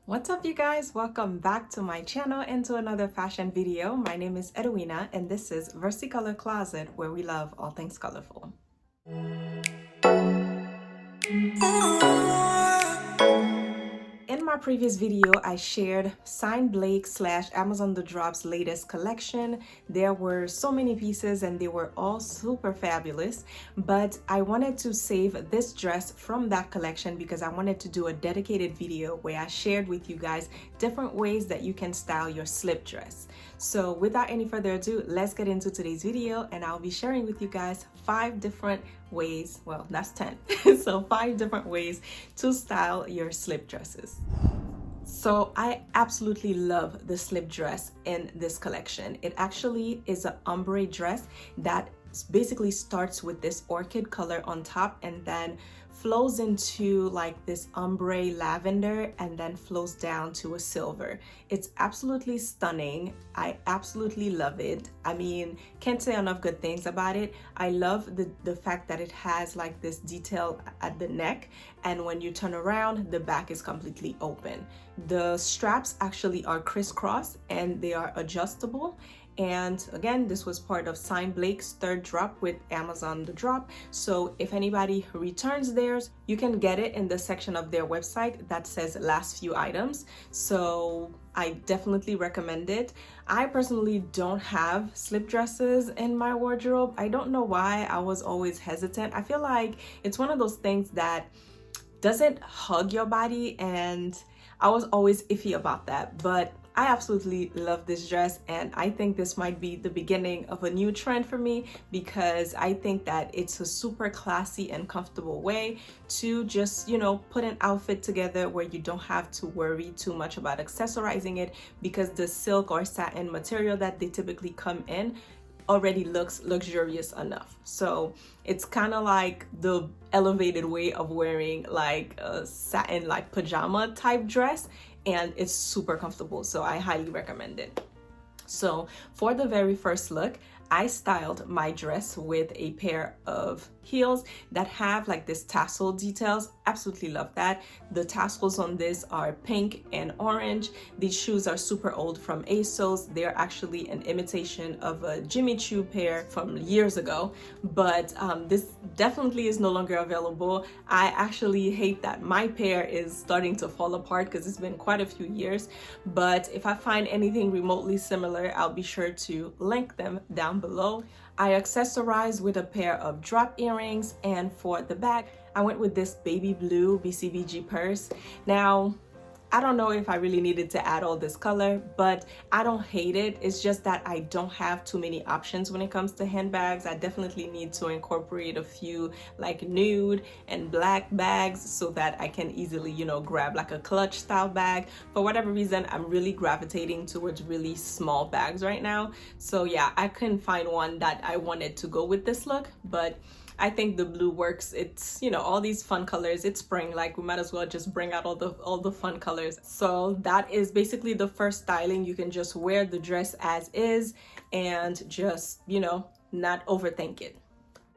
What's up, you guys? Welcome back to my channel and to another fashion video. My name is Edwina and this is Versicolor Closet, where we love all things colorful. In my previous video, I shared Signed Blake / Amazon The Drop's latest collection. There were so many pieces and they were all super fabulous, but I wanted to save this dress from that collection because I wanted to do a dedicated video where I shared with you guys different ways that you can style your slip dress. So without any further ado, let's get into today's video and I'll be sharing with you guys 5 different ways, well, that's 10. So 5 different ways to style your slip dresses. So I absolutely love the slip dress in this collection. It actually is an ombre dress that basically starts with this orchid color on top and then flows into like this ombre lavender and then flows down to a silver. It's absolutely stunning. I absolutely love it. I mean, can't say enough good things about it. I love the fact that it has like this detail at the neck, and when you turn around, the back is completely open. The straps actually are crisscross and they are adjustable. And again, this was part of Signed Blake's 3rd drop with Amazon The Drop. So if anybody returns theirs, you can get it in the section of their website that says last few items. So I definitely recommend it. I personally don't have slip dresses in my wardrobe. I don't know why. I was always hesitant. I feel like it's one of those things that doesn't hug your body, and I was always iffy about that. But I absolutely love this dress, and I think this might be the beginning of a new trend for me because I think that it's a super classy and comfortable way to just, put an outfit together where you don't have to worry too much about accessorizing it because the silk or satin material that they typically come in already looks luxurious enough. So it's kind of like the elevated way of wearing like a satin like pajama type dress, and it's super comfortable, so I highly recommend it. So for the very first look, I styled my dress with a pair of heels that have like this tassel details. Absolutely love that. The tassels on this are pink and orange. These shoes are super old from ASOS. They're actually an imitation of a Jimmy Choo pair from years ago, but this definitely is no longer available. I actually hate that my pair is starting to fall apart because it's been quite a few years, but if I find anything remotely similar, I'll be sure to link them down below. I accessorized with a pair of drop earrings, and for the bag, I went with this baby blue BCBG purse. Now, I don't know if I really needed to add all this color, but I don't hate it. It's just that I don't have too many options when it comes to handbags. I definitely need to incorporate a few like nude and black bags so that I can easily, grab like a clutch style bag. For whatever reason, I'm really gravitating towards really small bags right now. So yeah, I couldn't find one that I wanted to go with this look, but I think the blue works. It's, all these fun colors. It's spring, like we might as well just bring out all the fun colors. So that is basically the first styling. You can just wear the dress as is and just, not overthink it.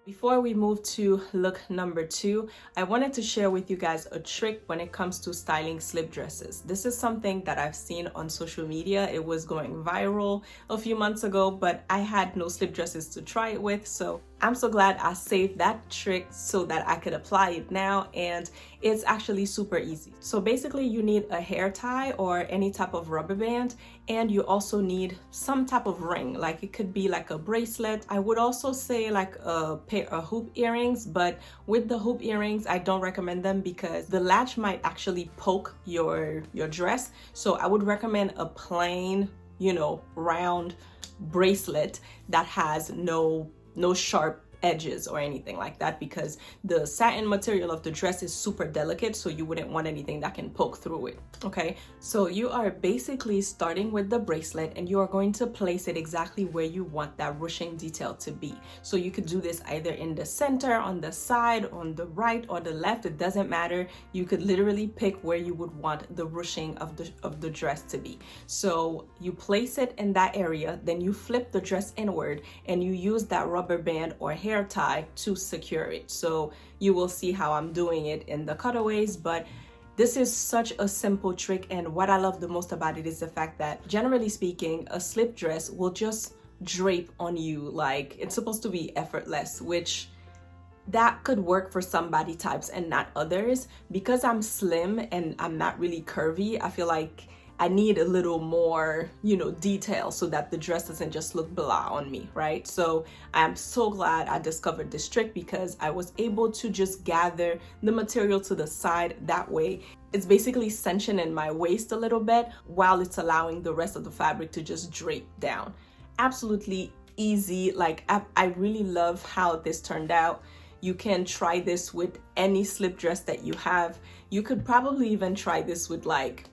Before we move to look number 2, I wanted to share with you guys a trick when it comes to styling slip dresses. This is something that I've seen on social media. It was going viral a few months ago, but I had no slip dresses to try it with, so I'm so glad I saved that trick so that I could apply it now, and it's actually super easy. So basically you need a hair tie or any type of rubber band, and you also need some type of ring, like it could be like a bracelet. I would also say like a pair of hoop earrings, but with the hoop earrings, I don't recommend them because the latch might actually poke your dress. So I would recommend a plain, round bracelet that has no sharp edges or anything like that, because the satin material of the dress is super delicate, so you wouldn't want anything that can poke through it. Okay, so you are basically starting with the bracelet and you are going to place it exactly where you want that ruching detail to be. So you could do this either in the center, on the side, on the right or the left. It doesn't matter. You could literally pick where you would want the ruching of the dress to be. So you place it in that area, then you flip the dress inward and you use that rubber band or hair tie to secure it. So you will see how I'm doing it in the cutaways, but This is such a simple trick, and what I love the most about it is the fact that, generally speaking, a slip dress will just drape on you like it's supposed to be effortless, which that could work for some body types and not others. Because I'm slim and I'm not really curvy, I feel like I need a little more, detail so that the dress doesn't just look blah on me, right? So I'm so glad I discovered this trick, because I was able to just gather the material to the side. That way it's basically cinching in my waist a little bit while it's allowing the rest of the fabric to just drape down. Absolutely easy. Like I really love how this turned out. You can try this with any slip dress that you have. You could probably even try this with like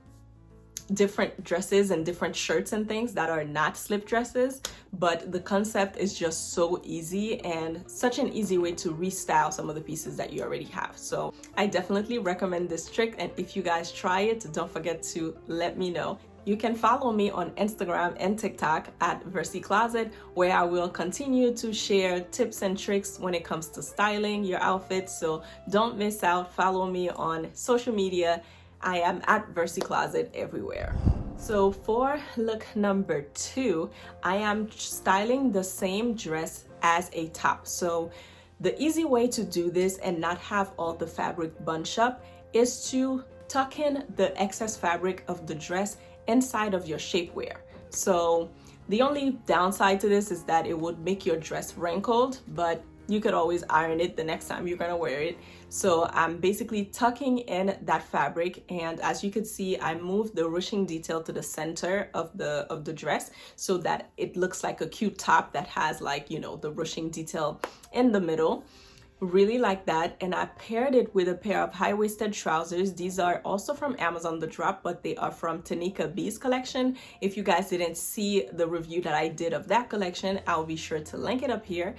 different dresses and different shirts and things that are not slip dresses, but the concept is just so easy and such an easy way to restyle some of the pieces that you already have. So I definitely recommend this trick, and if you guys try it, don't forget to let me know. You can follow me on Instagram and TikTok at VersiCloset, where I will continue to share tips and tricks when it comes to styling your outfits. So don't miss out. Follow me on social media. I am at VersiCloset everywhere. So for look number 2, I am styling the same dress as a top. So the easy way to do this and not have all the fabric bunch up is to tuck in the excess fabric of the dress inside of your shapewear. So the only downside to this is that it would make your dress wrinkled, but you could always iron it the next time you're gonna wear it. So I'm basically tucking in that fabric, and as you can see, I moved the ruching detail to the center of the dress so that it looks like a cute top that has like, the ruching detail in the middle. Really like that. And I paired it with a pair of high-waisted trousers. These are also from Amazon The Drop, but they are from Tanika B's collection. If you guys didn't see the review that I did of that collection, I'll be sure to link it up here.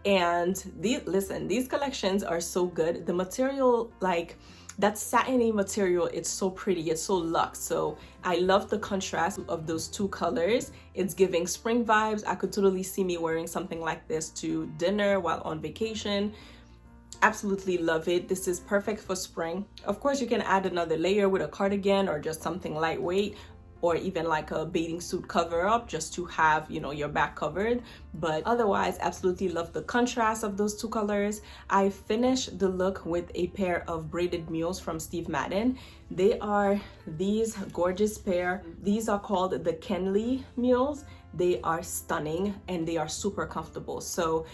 And these collections are so good. The material, like that satiny material, it's so pretty, it's so luxe. So I love the contrast of those two colors. It's giving spring vibes. I could totally see me wearing something like this to dinner while on vacation. Absolutely love it. This is perfect for spring. Of course, you can add another layer with a cardigan or just something lightweight, or even like a bathing suit cover up just to have, your back covered. But otherwise, absolutely love the contrast of those two colors. I finished the look with a pair of braided mules from Steve Madden. They are these gorgeous pair. These are called the Kenley mules. They are stunning and they are super comfortable. So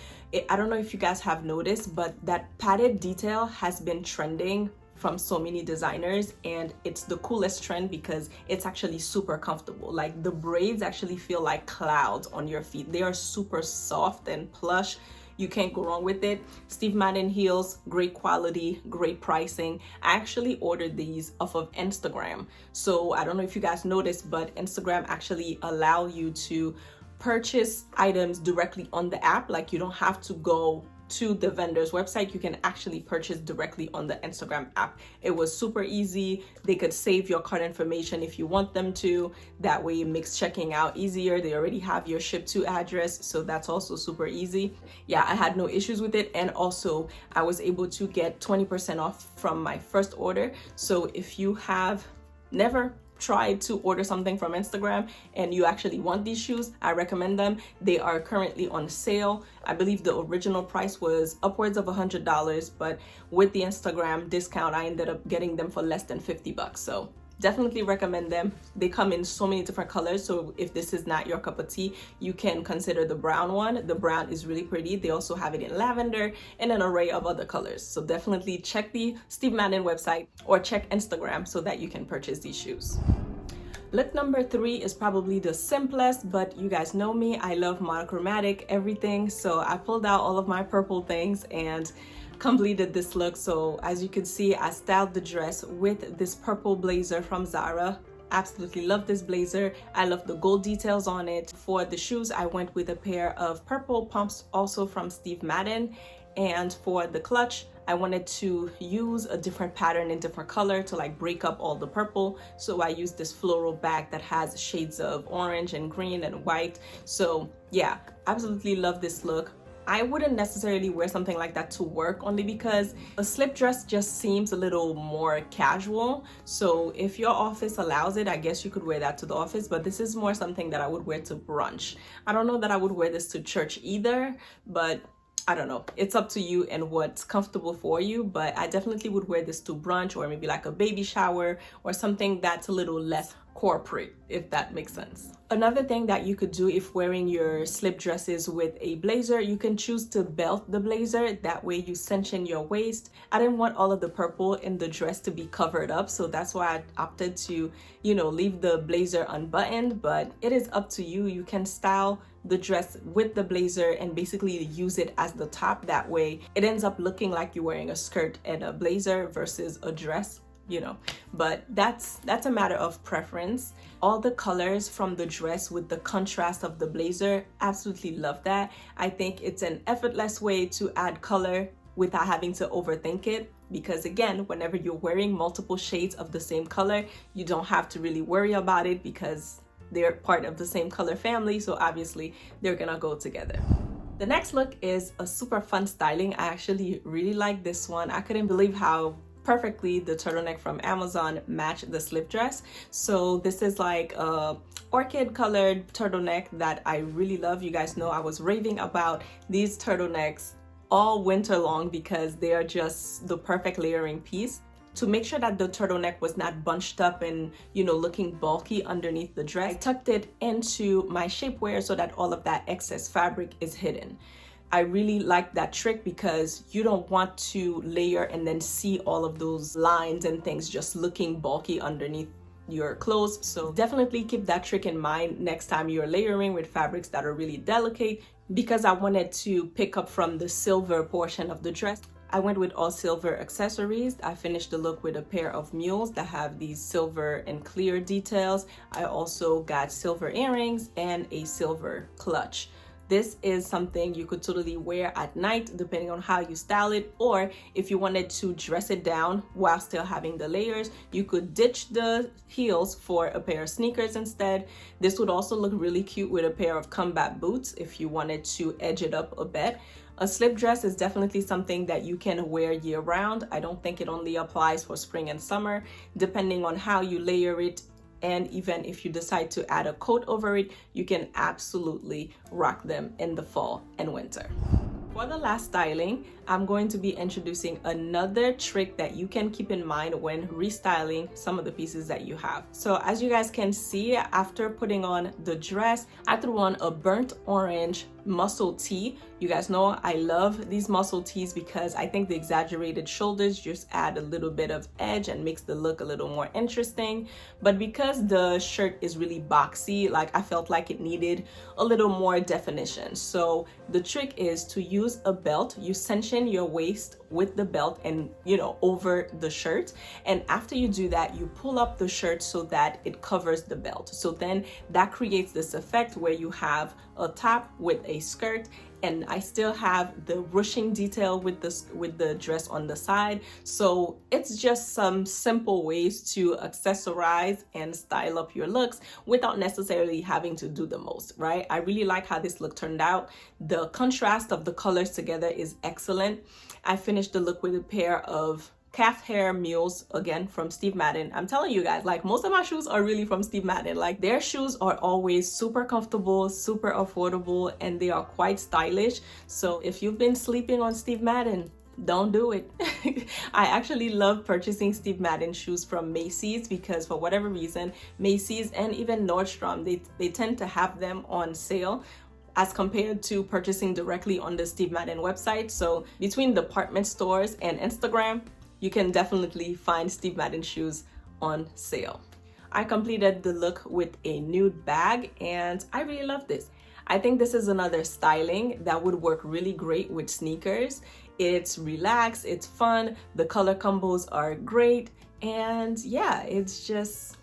I don't know if you guys have noticed, but that padded detail has been trending from so many designers, and it's the coolest trend because it's actually super comfortable. Like the braids actually feel like clouds on your feet. They are super soft and plush. You can't go wrong with it. Steve Madden heels, great quality, great pricing. I actually ordered these off of Instagram. So I don't know if you guys noticed, but Instagram actually allow you to purchase items directly on the app. Like you don't have to go to the vendor's website. You can actually purchase directly on the Instagram app. It was super easy. They could save your card information if you want them to. That way it makes checking out easier. They already have your ship to address, so that's also super easy. Yeah, I had no issues with it, and also I was able to get 20% off from my first order. So if you have never tried to order something from Instagram and you actually want these shoes, I recommend them. They are currently on sale. I believe the original price was upwards of $100, but with the Instagram discount, I ended up getting them for less than 50 bucks. So definitely recommend them. They come in so many different colors, so if this is not your cup of tea, you can consider the brown one. The brown is really pretty. They also have it in lavender and an array of other colors. So definitely check the Steve Madden website or check Instagram so that you can purchase these shoes. Look number 3 is probably the simplest, but you guys know me, I love monochromatic everything. So I pulled out all of my purple things and completed this look. So as you can see, I styled the dress with this purple blazer from Zara. Absolutely love this blazer. I love the gold details on it. For the shoes, I went with a pair of purple pumps, also from Steve Madden. And for the clutch, I wanted to use a different pattern in different color to like break up all the purple. So I used this floral bag that has shades of orange and green and white. So yeah, absolutely love this look. I wouldn't necessarily wear something like that to work, only because a slip dress just seems a little more casual. So if your office allows it, I guess you could wear that to the office, but this is more something that I would wear to brunch. I don't know that I would wear this to church either, but I don't know. It's up to you and what's comfortable for you, but I definitely would wear this to brunch or maybe like a baby shower or something that's a little less corporate, if that makes sense. Another thing that you could do if wearing your slip dresses with a blazer, you can choose to belt the blazer. That way you cinch in your waist. I didn't want all of the purple in the dress to be covered up, so that's why I opted to, leave the blazer unbuttoned, but it is up to you. You can style the dress with the blazer and basically use it as the top. That way it ends up looking like you're wearing a skirt and a blazer versus a dress, but that's a matter of preference. All the colors from the dress with the contrast of the blazer, absolutely love that. I think it's an effortless way to add color without having to overthink it, because again, whenever you're wearing multiple shades of the same color, you don't have to really worry about it because they're part of the same color family, so obviously they're gonna go together. The next look is a super fun styling. I actually really like this one. I couldn't believe how perfectly the turtleneck from Amazon matched the slip dress. So this is like a orchid colored turtleneck that I really love. You guys know I was raving about these turtlenecks all winter long because they are just the perfect layering piece. To make sure that the turtleneck was not bunched up and looking bulky underneath the dress, I tucked it into my shapewear so that all of that excess fabric is hidden. I really like that trick because you don't want to layer and then see all of those lines and things just looking bulky underneath your clothes. So definitely keep that trick in mind next time you're layering with fabrics that are really delicate. Because I wanted to pick up from the silver portion of the dress, I went with all silver accessories. I finished the look with a pair of mules that have these silver and clear details. I also got silver earrings and a silver clutch. This is something you could totally wear at night depending on how you style it, or if you wanted to dress it down while still having the layers, you could ditch the heels for a pair of sneakers instead. This would also look really cute with a pair of combat boots if you wanted to edge it up a bit. A slip dress is definitely something that you can wear year round. I don't think it only applies for spring and summer. Depending on how you layer it, and even if you decide to add a coat over it, you can absolutely rock them in the fall and winter. For the last styling, I'm going to be introducing another trick that you can keep in mind when restyling some of the pieces that you have. So as you guys can see, after putting on the dress, I threw on a burnt orange muscle tee. You guys know I love these muscle tees because I think the exaggerated shoulders just add a little bit of edge and makes the look a little more interesting. But because the shirt is really boxy, like I felt like it needed a little more definition. So the trick is to use a belt. You cinch in your waist with the belt and over the shirt, and after you do that, you pull up the shirt so that it covers the belt. So then that creates this effect where you have a top with a skirt, and I still have the ruching detail with the dress on the side. So it's just some simple ways to accessorize and style up your looks without necessarily having to do the most, right? I really like how this look turned out. The contrast of the colors together is excellent. I finished the look with a pair of calf hair mules, again from Steve Madden. I'm telling you guys, like most of my shoes are really from Steve Madden. Like their shoes are always super comfortable, super affordable, and they are quite stylish. So if you've been sleeping on Steve Madden, don't do it. I actually love purchasing Steve Madden shoes from Macy's because for whatever reason, Macy's and even Nordstrom, they tend to have them on sale as compared to purchasing directly on the Steve Madden website. So between department stores and Instagram, you can definitely find Steve Madden shoes on sale. I completed the look with a nude bag and I really love this. I think this is another styling that would work really great with sneakers. It's relaxed, it's fun, the color combos are great, and yeah, it's just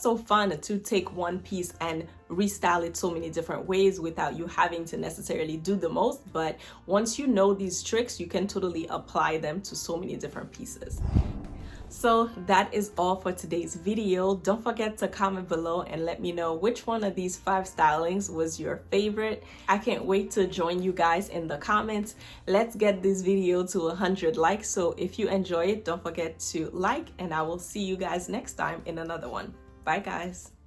so fun to take one piece and restyle it so many different ways without you having to necessarily do the most. But once you know these tricks, you can totally apply them to so many different pieces. So that is all for today's video. Don't forget to comment below and let me know which one of these 5 stylings was your favorite. I can't wait to join you guys in the comments. Let's get this video to 100 likes. So if you enjoy it, don't forget to like, and I will see you guys next time in another one. Bye guys.